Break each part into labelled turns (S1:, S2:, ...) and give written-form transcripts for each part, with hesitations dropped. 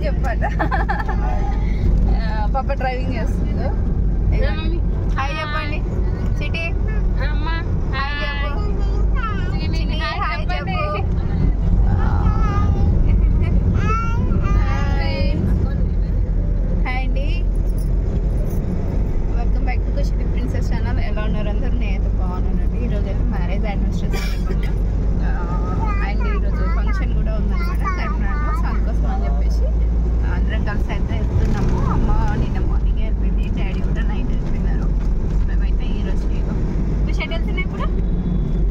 S1: చెప్పట. పాప డ్రైవింగ్ చేస్తుంది. హాయ్ చెప్పండి సిటీ. హాయ్ చెప్పు. హాయ్ చెప్పు. హాయ్ అండి, welcome back to Khushi princess channel. ఎలా ఉన్నారు అందరూ? నేనైతే బాగున్నానండి. ఈరోజు అయితే మ్యారేజ్ యానివర్సరీ అనమాట. అండ్ ఈరోజు ఫంక్షన్ కూడా ఉందన్నమాట కర్ణాటకలో. సో అందుకోసం అని చెప్పేసి అందరం కలిసి అయితే వెళ్తున్నాము. అమ్మ నిన్న మార్నింగ్ వెళ్ళిపోయింది, డాడీ కూడా నైట్ వెళ్ళిపోయినారు. మేమైతే ఈరోజు షెడ్ వెళ్తున్నాయి ఇప్పుడు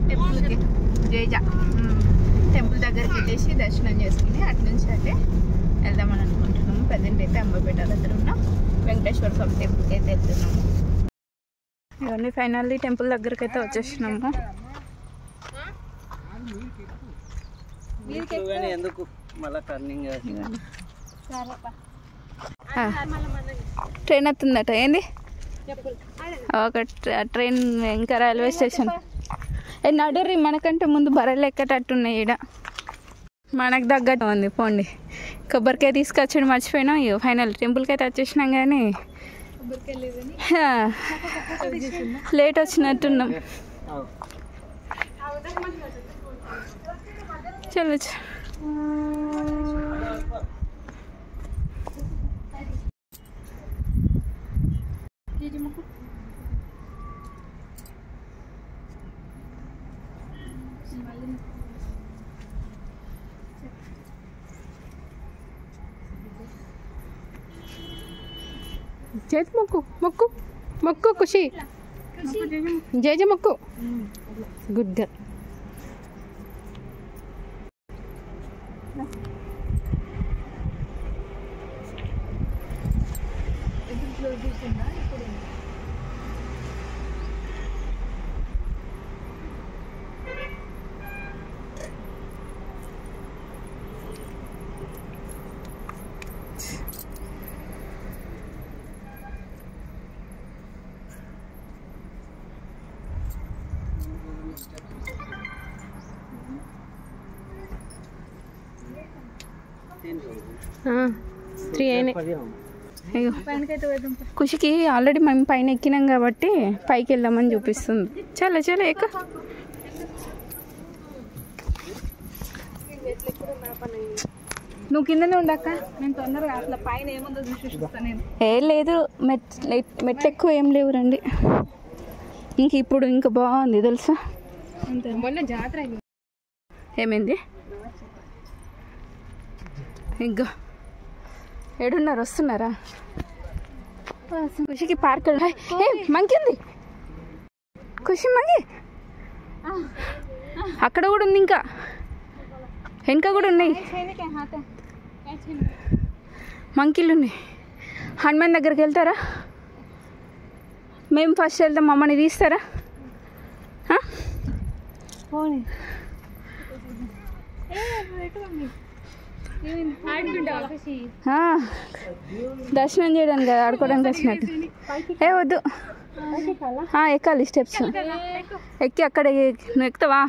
S1: టెంపుల్కి, జైజా టెంపుల్ దగ్గరికి వెళ్ళేసి దర్శనం చేసుకుని అటు నుంచి అయితే వెళ్దామని అనుకుంటున్నాము. ప్రజెంట్ అయితే అంబపేట దగ్గర ఉన్న వెంకటేశ్వర స్వామి టెంపుల్కి అయితే వెళ్తున్నాము. ఇవన్నీ ఫైనల్లీ టెంపుల్ దగ్గరికి అయితే వచ్చేసినాము. ట్రైన్ వస్తుందట. ఏంది ఒక ట్రైన్ ఇంకా రైల్వే స్టేషన్. నడుర్రి, మనకంటే ముందు బర్రెలు ఎక్కటట్టున్నాయి. ఈడ మనకు తగ్గట్టు ఉంది. పోండి, కొబ్బరికాయ తీసుకొచ్చాడు మర్చిపోయినాం. ఇక ఫైనల్ టెంపుల్కి అయితే వచ్చేసినాం కానీ లేట్ వచ్చినట్టున్నాం. చలో చేతి మొక్కు మొక్కు మొక్కు ఖుషి, జయ జయ మొక్కు. Good girl. ఖుషికి ఆల్రెడీ మేము పైన ఎక్కినాం కాబట్టి పైకి వెళ్దామని చూపిస్తుంది. చాలా చాలా ఎక్క. నువ్వు కిందనే ఉండక్క, నేను తొందరగా అట్లా పైన ఏముందో చూసి. ఏ లేదు, మెట్లు ఎక్కువ ఏం లేవు రండి. ఇంక ఇప్పుడు ఇంకా బాగుంది తెలుసా. మొన్న జాతర ఏమైంది? ఇంకా ఏడున్నారు, వస్తున్నారా? ఖుషికి పార్క్ మంకి ఉంది. ఖుషి మంకి అక్కడ కూడా ఉంది, ఇంకా వెనక కూడా ఉన్నాయి మంకీలు ఉన్నాయి. హనుమాన్ దగ్గరికి వెళ్తారా? మేము ఫస్ట్ వెళ్తాం, మమ్మల్ని తీస్తారా? దర్శనం చేయడానికి కదా, ఆడుకోవడానికి వచ్చినట్టు. ఏ వద్దు, ఎక్కాలి స్టెప్స్. ఎక్కి అక్కడ నువ్వు ఎక్కుతావా?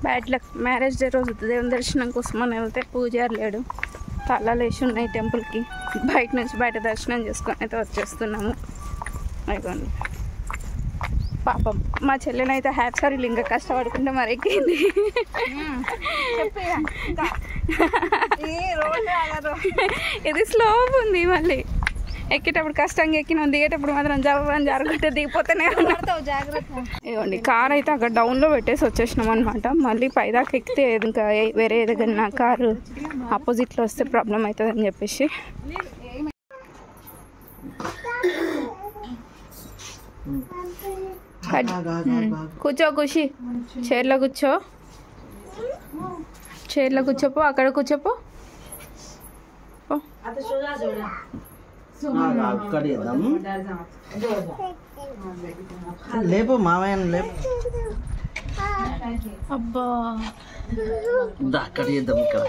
S1: Bad luck. మ్యారేజ్ డే రోజు దేవుని దర్శనం కోసం అని వెళ్తే పూజారి లేడు, తాళాలు వేసి ఉన్నాయి టెంపుల్కి. బయట నుంచి బయట దర్శనం చేసుకొని అయితే వచ్చేస్తున్నాము. అయిపోయింది. పాపం మా చెల్లెనైతే హ్యాపీ సారీలు ఇంకా కష్టపడుకుంటే మరి ఎక్కింది. ఇది స్లోప్ ఉంది, మళ్ళీ ఎక్కేటప్పుడు కష్టంగా ఎక్కినాం, దిగేటప్పుడు మాత్రం జరగని జరుగుతుంటే దిగిపోతేనే జాగ్రత్త. ఇవ్వండి, కార్ అయితే అక్కడ డౌన్లో పెట్టేసి వచ్చేసినాం అనమాట. మళ్ళీ పైదాకా ఎక్కితే ఇంకా వేరే ఏదైనా కారు ఆపోజిట్లో వస్తే ప్రాబ్లం అవుతుంది అని చెప్పేసి కూర్చో ఖుషి, చైర్లో కూర్చో, చైర్లో కూర్చోపో, అక్కడ కూర్చోపో.
S2: లేపు మామయ్య లేపు.
S1: అబ్బా
S2: అక్కడ చేద్దాం. ఇక్కడ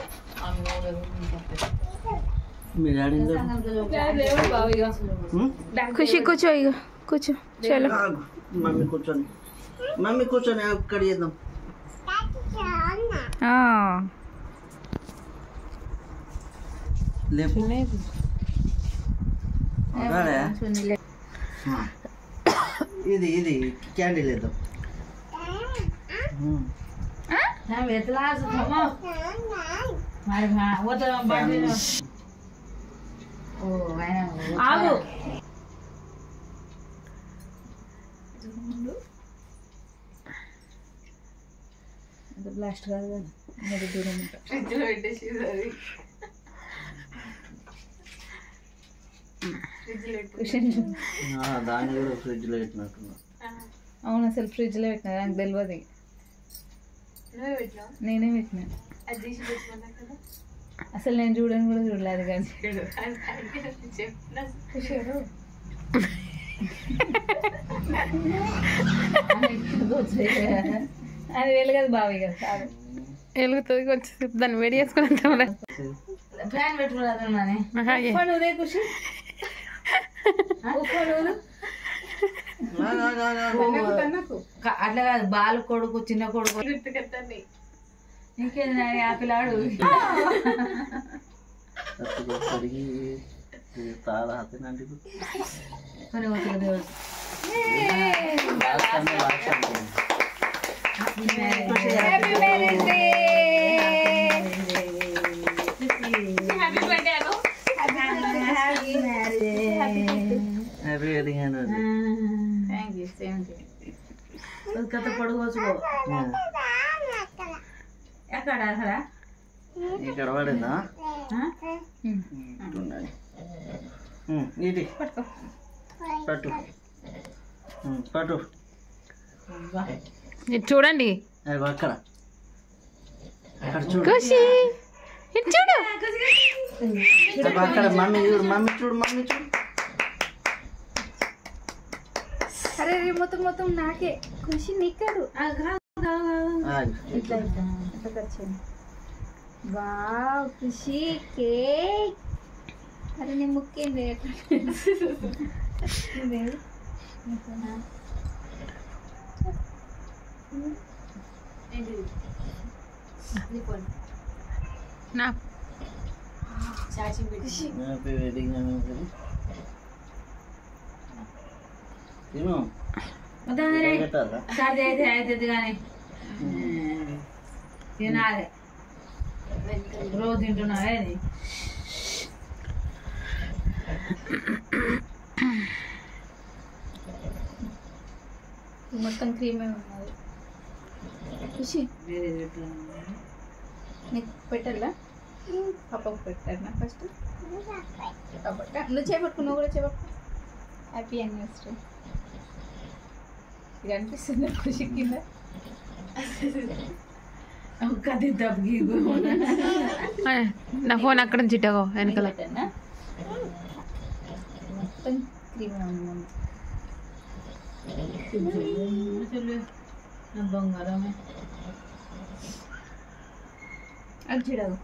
S2: మీ డాడీ
S1: ఖుషి కూర్చో, ఇక కూర్చో. చలో
S2: మమ్మీ కూర్చొని, మమ్మీ కూర్చొని అక్కడ చేద్దాం. లేపు ఇది ఇది క్యాండిల్ వేద్దాం
S1: బ్లాస్ట్ కాదు కదా మరి దూరం పెట్టేసి
S2: దాన్ని కూడా ఫ్రిడ్జ్ లో పెట్టినట్టున్నా.
S1: అవును అసలు ఫ్రిడ్జ్ లో పెట్టినా నాకు తెలియదు. నేనే పెట్టినా అసలు నేను చూడని కూడా చూడలేదు కానీ అది వెలుగదు బావి కదా వెలుగుతుంది కొంచెం దాన్ని వేడి చేసుకుని ఫ్యాన్ పెట్టుకోలేదు ఖుషి అట్లా కాదు బాల కొడుకు చిన్న కొడుకు ఇంకేంది ఆ పిల్లాడు కథ పడుకోవచ్చు ఎక్కడ అక్కడ
S2: ఇక్కడ పడిందా ఇది పట్టు పట్టు
S1: చూడండి
S2: అక్కడ
S1: ఖుషి చూడు
S2: అక్కడ మమ్మీ చూడు మమ్మీ చూడు మమ్మీ చూడు.
S1: అరే మొత్తం మొత్తం నాకే ఖుషి నీకాడు వావ్ ఖుషి కేక్. అరే నేను ముక్కేంది అవుతుంది కానీ తినాలి రోజు తింటున్నావే అది మొత్తం క్రీమే ఉన్నది ఖుషి నీకు పెట్టాలా పాపకు పెట్టాను ఫస్ట్ నువ్వు చేపట్టుకు నువ్వు కూడా చేపట్టు హ్యాపీ యానివర్సరీ ఇది అనిపిస్తుంది ఖుషి కింద
S3: నా ఫోన్ అక్కడ నుంచి ఇట్టగో వెనకాల
S1: మొత్తం క్రీమ్ బంగారమే అది చూడవు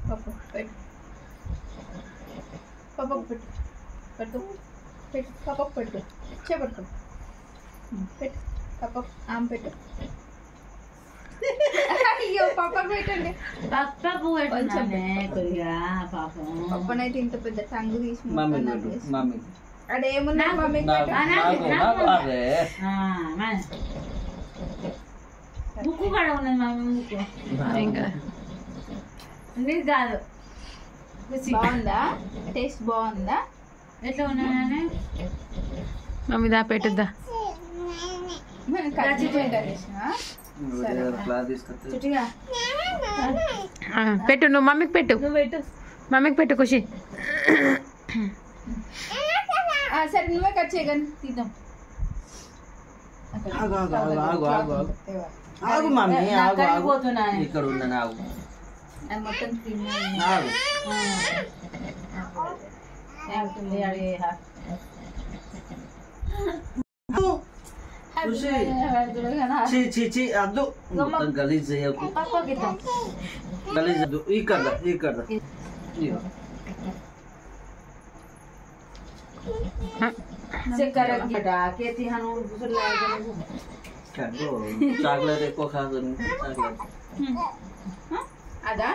S1: పప్పు పెట్టు పప్పకు పెట్టు పెట్టు పెట్టు పప్పకు పెట్టు చేపట్టు పెట్టు పప్పకు ఆమె పెట్టు అయ్యో పప్పకు పెట్టండి పప్పనైతే ఇంత పెద్ద టంగు తీసి అదేమున్నా మమ్మీ
S3: ముక్కు కాడ ఉన్నది మమ్మీ ముక్కు కాదు
S1: బాగుందా టేస్ట్ బాగుందా
S3: ఎట్లా ఉన్నా మమ్మీ దా పెట్టుద్దా పెట్టు నువ్వు మమ్మీకి పెట్టు మమ్మీకి పెట్టు ఖుషి
S1: సరే నువ్వే కట్ చేయగలను తీద్దాం
S2: ఆగు మమ్మీ ఆగు ఇక్కడ ఉందని ఆగు
S1: మొత్తం
S2: అద్దు మొత్తం గలీజ్ చేయకు గలీజ్ అద్దు ఇక్కడ ఇక్కడ చాక్లెట్ ఎక్కువ కాదు చాక్లెట్
S1: అదా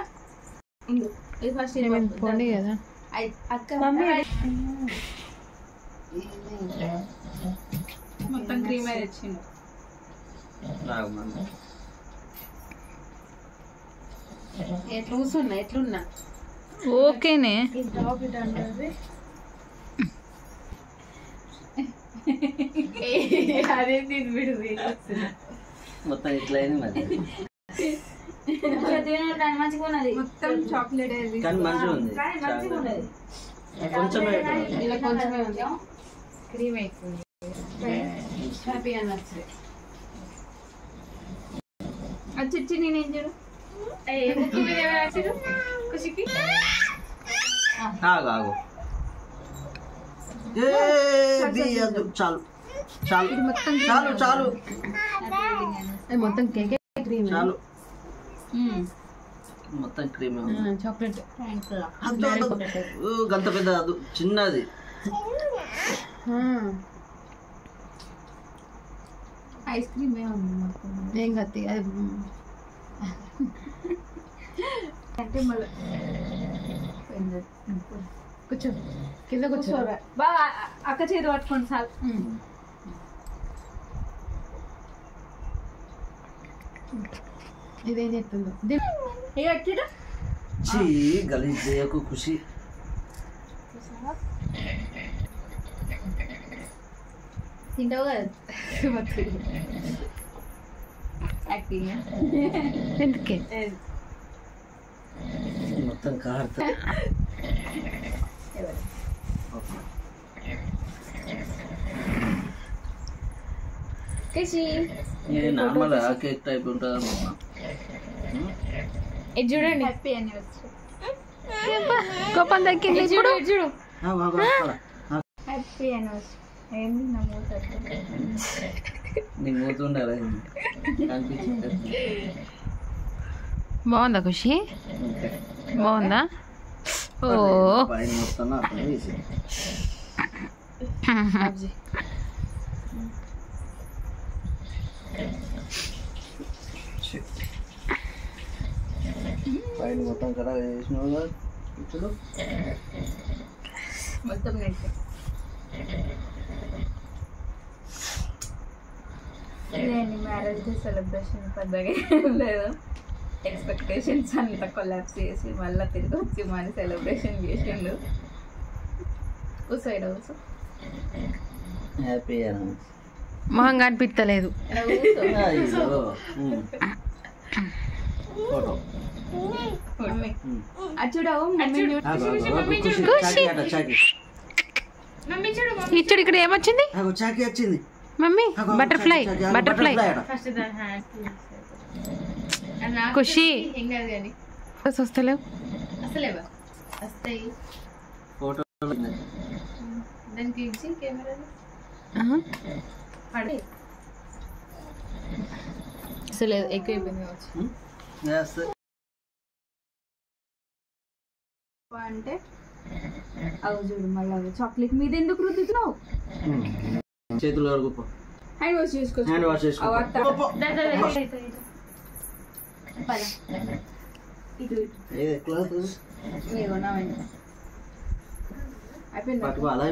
S1: ఇది ఫస్ట్
S3: పోండి కదా
S1: అక్క మొత్తం క్రీమ్ అయితే తెచ్చిండు. ఎట్లున్నా
S3: ఓకేనే
S1: అదే తినిపిడు
S2: మొత్తం ఇట్లా అయింది మరి
S1: మొత్తం చాక్లెట్
S2: కానీ మంచిగా ఉంది కొంచెమే
S1: ఇలా కొంచెమే ఉంది క్రీమ్ అయిపోయింది హ్యాపీ అనివర్సరీ వచ్చి నేనేం చూడు ఖుషికి
S2: ఆగు ఆగు చాలు చాలు చాలు చాలు
S3: మొత్తం కేక్ క్రీమ్
S2: చాలు మొత్తం క్రీమ్
S3: చాక్లెట్
S2: గంత పెద్ద చిన్నది
S1: ఐస్ క్రీమ్ ఏముంది మొత్తం
S3: ఏం కత్తి అది
S1: అంటే మళ్ళీ
S3: కూర్చో కింద కూర్చో
S1: బాగా అక్క చేతి పట్టుకోండి సార్
S3: ఇదేం చెప్తుందో
S1: ఇక ఎట్లా
S2: చీ గలీజ్ చేయకు ఖుషి
S1: తింటావు కదా యాక్టింగ్
S3: ఎందుకే
S2: మొత్తం కారుతా నార్మల్ కేక్ టైప్ ఉంటుంది అనుకున్నా
S3: ఇది చూడండి
S1: హ్యాపీ అనివర్సరీ
S3: కోపం తగ్గింది ఇప్పుడు చూడు
S1: హ్యాపీ అనివర్సరీ ఏంది నా మూత
S2: నీకు మూతుండాలి కనిపించింది
S3: బాగుందా ఖుషి బాగుందా ఓ
S2: పైన మొత్తం అట్లా వేసి పైన మొత్తం కదా వేసినావు కదా ఇప్పుడు
S1: మొత్తం నెట్ ఇదేంటి మ్యారేజ్ డే సెలబ్రేషన్ పెద్దగా ఏం లేదు ఎక్స్పెక్టేషన్స్ అంతా కొలాప్స్ చేసి మళ్ళీ తిరిగి వచ్చి మరి సెలబ్రేషన్ చేసిండు సైడ్ ఆల్సో
S2: హ్యాపీ
S3: మొహం కనిపిస్తలేదు
S2: ఫోటో
S1: చూడవు మమ్మీ
S3: ఇచ్చుడు ఇక్కడ ఏమొచ్చింది
S2: చాకి వచ్చింది
S3: మమ్మీ బటర్ఫ్లై బటర్ఫ్లై ఖుషి వస్తలేవు
S1: అసలేవా వస్తాయి
S2: ఫోటో
S1: దానికి ఇచ్చి కెమెరా పడే అసలు ఎక్కువ అయిపోయింది కావచ్చు అంటే అవి చూడు మళ్ళీ చాక్లెట్ మీద ఎందుకు రుద్దుతున్నావు
S2: చేతులు వరకు
S1: హ్యాండ్ వాష్ చేసుకోవచ్చు
S2: హ్యాండ్ వాష్ చేసుకో
S1: ఇటు
S2: క్లాత్
S1: అయిపోయింది
S2: పట్టుకో అలా